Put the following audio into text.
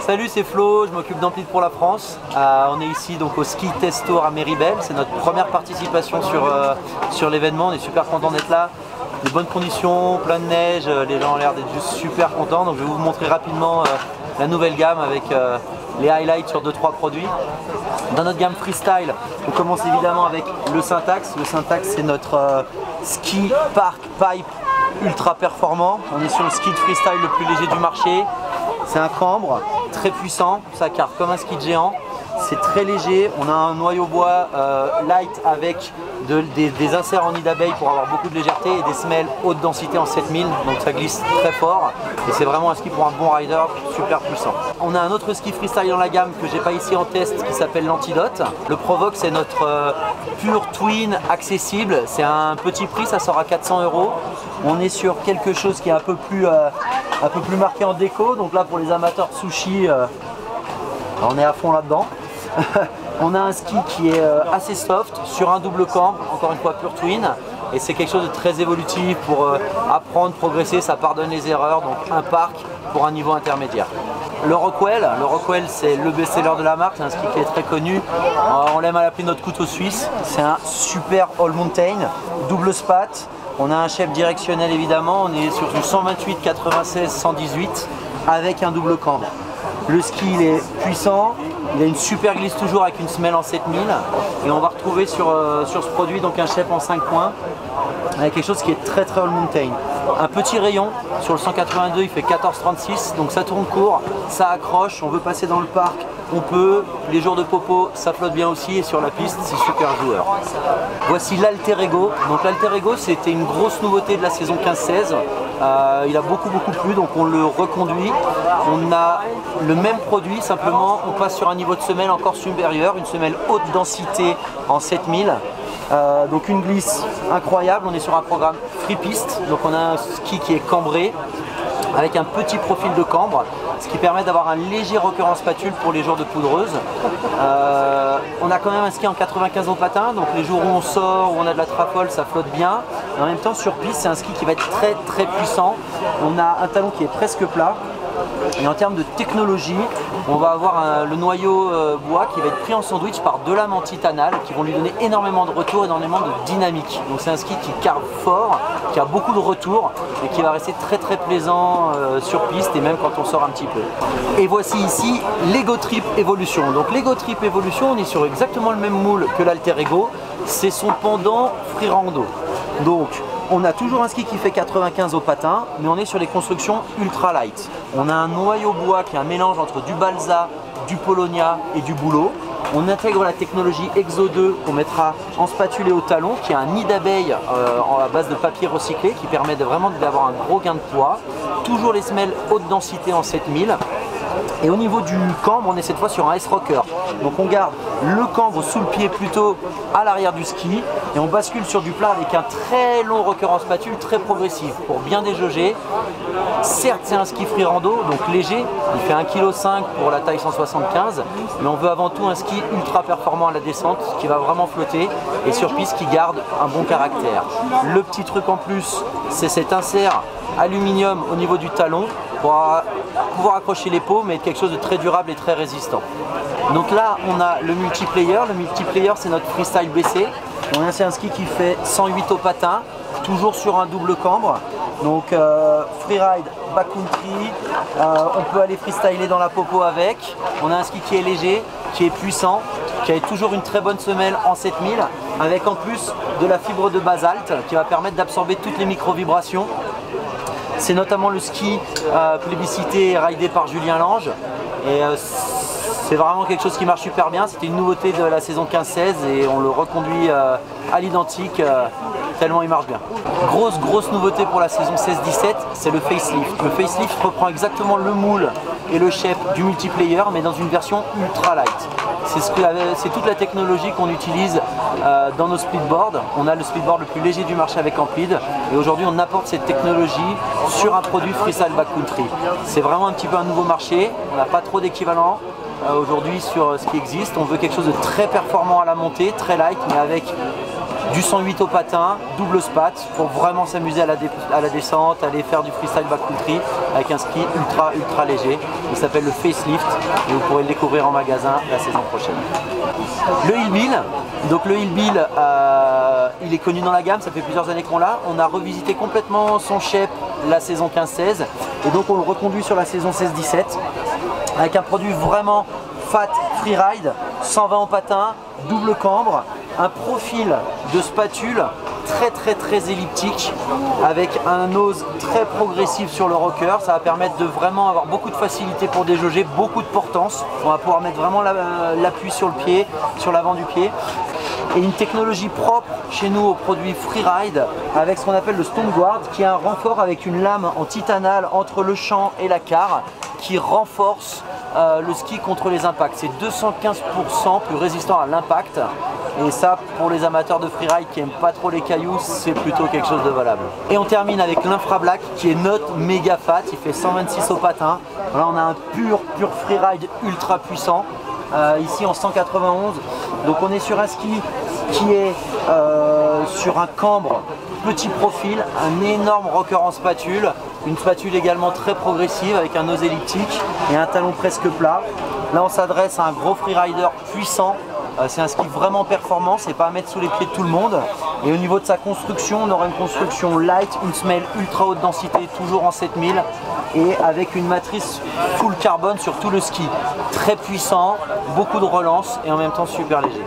Salut, c'est Flo, je m'occupe d'Ampli pour la France. On est ici donc au Ski Test Tour à Méribel, c'est notre première participation sur l'événement, on est super content d'être là. De bonnes conditions, plein de neige, les gens ont l'air d'être juste super contents. Donc je vais vous montrer rapidement la nouvelle gamme avec les highlights sur 2-3 produits. Dans notre gamme freestyle, on commence évidemment avec le Syntax. Le Syntax, c'est notre ski park pipe ultra performant. On est sur le ski de freestyle le plus léger du marché. C'est un cambre très puissant, ça carre comme un ski de géant. C'est très léger, on a un noyau bois light avec des inserts en nid d'abeille pour avoir beaucoup de légèreté et des semelles haute densité en 7000, donc ça glisse très fort et c'est vraiment un ski pour un bon rider super puissant. On a un autre ski freestyle dans la gamme que j'ai pas ici en test qui s'appelle l'Antidote. Le Provoque, c'est notre pure twin accessible, c'est un petit prix, ça sort à 400 €. On est sur quelque chose qui est un peu plus marqué en déco, donc là pour les amateurs de sushi, on est à fond là-dedans. On a un ski qui est assez soft sur un double cambre, encore une fois pure twin, et c'est quelque chose de très évolutif pour apprendre, progresser, ça pardonne les erreurs, donc un parc pour un niveau intermédiaire. Le Rockwell c'est le best-seller de la marque, c'est un ski qui est très connu, on l'aime à l'appeler notre couteau suisse, c'est un super all mountain, double spat, on a un chef directionnel évidemment, on est sur du 128, 96, 118 avec un double cambre. Le ski il est puissant, il a une super glisse toujours avec une semelle en 7000 et on va retrouver sur ce produit donc un chef en 5 points avec quelque chose qui est très all mountain. Un petit rayon, sur le 182 il fait 14,36 donc ça tourne court, ça accroche, on veut passer dans le parc, on peut, les jours de popo ça flotte bien aussi et sur la piste c'est super joueur. Voici l'Alter Ego, donc l'Alter Ego c'était une grosse nouveauté de la saison 15-16. Il a beaucoup plu donc on le reconduit, on a le même produit, simplement on passe sur un niveau de semelle encore supérieur, une semelle haute densité en 7000, donc une glisse incroyable, on est sur un programme free piste, donc on a un ski qui est cambré avec un petit profil de cambre, ce qui permet d'avoir un léger rocker en spatule pour les jours de poudreuse. On a quand même un ski en 95 au patin, donc les jours où on sort, où on a de la trafole, ça flotte bien. Et en même temps sur piste, c'est un ski qui va être très puissant. On a un talon qui est presque plat. Et en termes de technologie, on va avoir le noyau bois qui va être pris en sandwich par deux lames anti-tanales qui vont lui donner énormément de retour, énormément de dynamique. Donc c'est un ski qui carve fort, qui a beaucoup de retour et qui va rester très plaisant sur piste et même quand on sort un petit peu. Et voici ici l'Ego Trip Evolution. Donc l'Ego Trip Evolution, on est sur exactement le même moule que l'Alter Ego, c'est son pendant free rando. Donc on a toujours un ski qui fait 95 au patin, mais on est sur les constructions ultra light. On a un noyau bois qui est un mélange entre du balsa, du polonia et du bouleau. On intègre la technologie Exo 2 qu'on mettra en spatule et au talon, qui a un nid d'abeille à base de papier recyclé qui permet vraiment d'avoir un gros gain de poids. Toujours les semelles haute densité en 7000. Et au niveau du cambre, on est cette fois sur un S-Rocker. Donc on garde le cambre sous le pied plutôt à l'arrière du ski et on bascule sur du plat avec un très long rocker en spatule très progressif pour bien déjauger. Certes c'est un ski free rando, donc léger, il fait 1,5 kg pour la taille 175, mais on veut avant tout un ski ultra performant à la descente qui va vraiment flotter et sur piste qui garde un bon caractère. Le petit truc en plus, c'est cet insert aluminium au niveau du talon pour pouvoir accrocher les peaux mais être quelque chose de très durable et très résistant. Donc là on a le multiplayer, c'est notre freestyle BC. C'est un ski qui fait 108 au patin, toujours sur un double cambre. Donc freeride, backcountry, on peut aller freestyler dans la popo avec. On a un ski qui est léger, qui est puissant, qui a toujours une très bonne semelle en 7000 avec en plus de la fibre de basalte qui va permettre d'absorber toutes les micro-vibrations. C'est notamment le ski plébiscité et ridé par Julien Lange et c'est vraiment quelque chose qui marche super bien. C'était une nouveauté de la saison 15-16 et on le reconduit à l'identique tellement il marche bien. Grosse nouveauté pour la saison 16-17, c'est le facelift. Le facelift reprend exactement le moule et le shape du multiplayer mais dans une version ultra light. C'est toute la technologie qu'on utilise dans nos splitboards. On a le splitboard le plus léger du marché avec Amplid et aujourd'hui on apporte cette technologie sur un produit freestyle backcountry. C'est vraiment un petit peu un nouveau marché, on n'a pas trop d'équivalent aujourd'hui sur ce qui existe. On veut quelque chose de très performant à la montée, très light mais avec du 108 au patin, double spat pour vraiment s'amuser à la descente, aller faire du freestyle backcountry avec un ski ultra léger. Il s'appelle le Facelift et vous pourrez le découvrir en magasin la saison prochaine. Le Hillbill, donc le Hillbill il est connu dans la gamme, ça fait plusieurs années qu'on l'a. On a revisité complètement son shape la saison 15-16 et donc on le reconduit sur la saison 16-17 avec un produit vraiment fat freeride, 120 au patin, double cambre, un profil de spatule très elliptique avec un nose très progressif sur le rocker. Ça va permettre de vraiment avoir beaucoup de facilité pour déjauger, beaucoup de portance. On va pouvoir mettre vraiment l'appui sur le pied, sur l'avant du pied. Et une technologie propre chez nous au produit Freeride avec ce qu'on appelle le Stone Guard, qui est un renfort avec une lame en titanal entre le champ et la carre qui renforce le ski contre les impacts. C'est 215% plus résistant à l'impact et ça, pour les amateurs de freeride qui n'aiment pas trop les cailloux, c'est plutôt quelque chose de valable. Et on termine avec l'Infra Black qui est notre méga fat, il fait 126 au patin. Là on a un pur freeride ultra puissant, ici en 191. Donc on est sur un ski qui est sur un cambre petit profil, un énorme rocker en spatule, une spatule également très progressive avec un nose elliptique et un talon presque plat. Là on s'adresse à un gros freerider puissant. C'est un ski vraiment performant, c'est pas à mettre sous les pieds de tout le monde. Et au niveau de sa construction, on aura une construction light, une semelle ultra haute densité, toujours en 7000 et avec une matrice full carbone sur tout le ski. Très puissant, beaucoup de relance et en même temps super léger.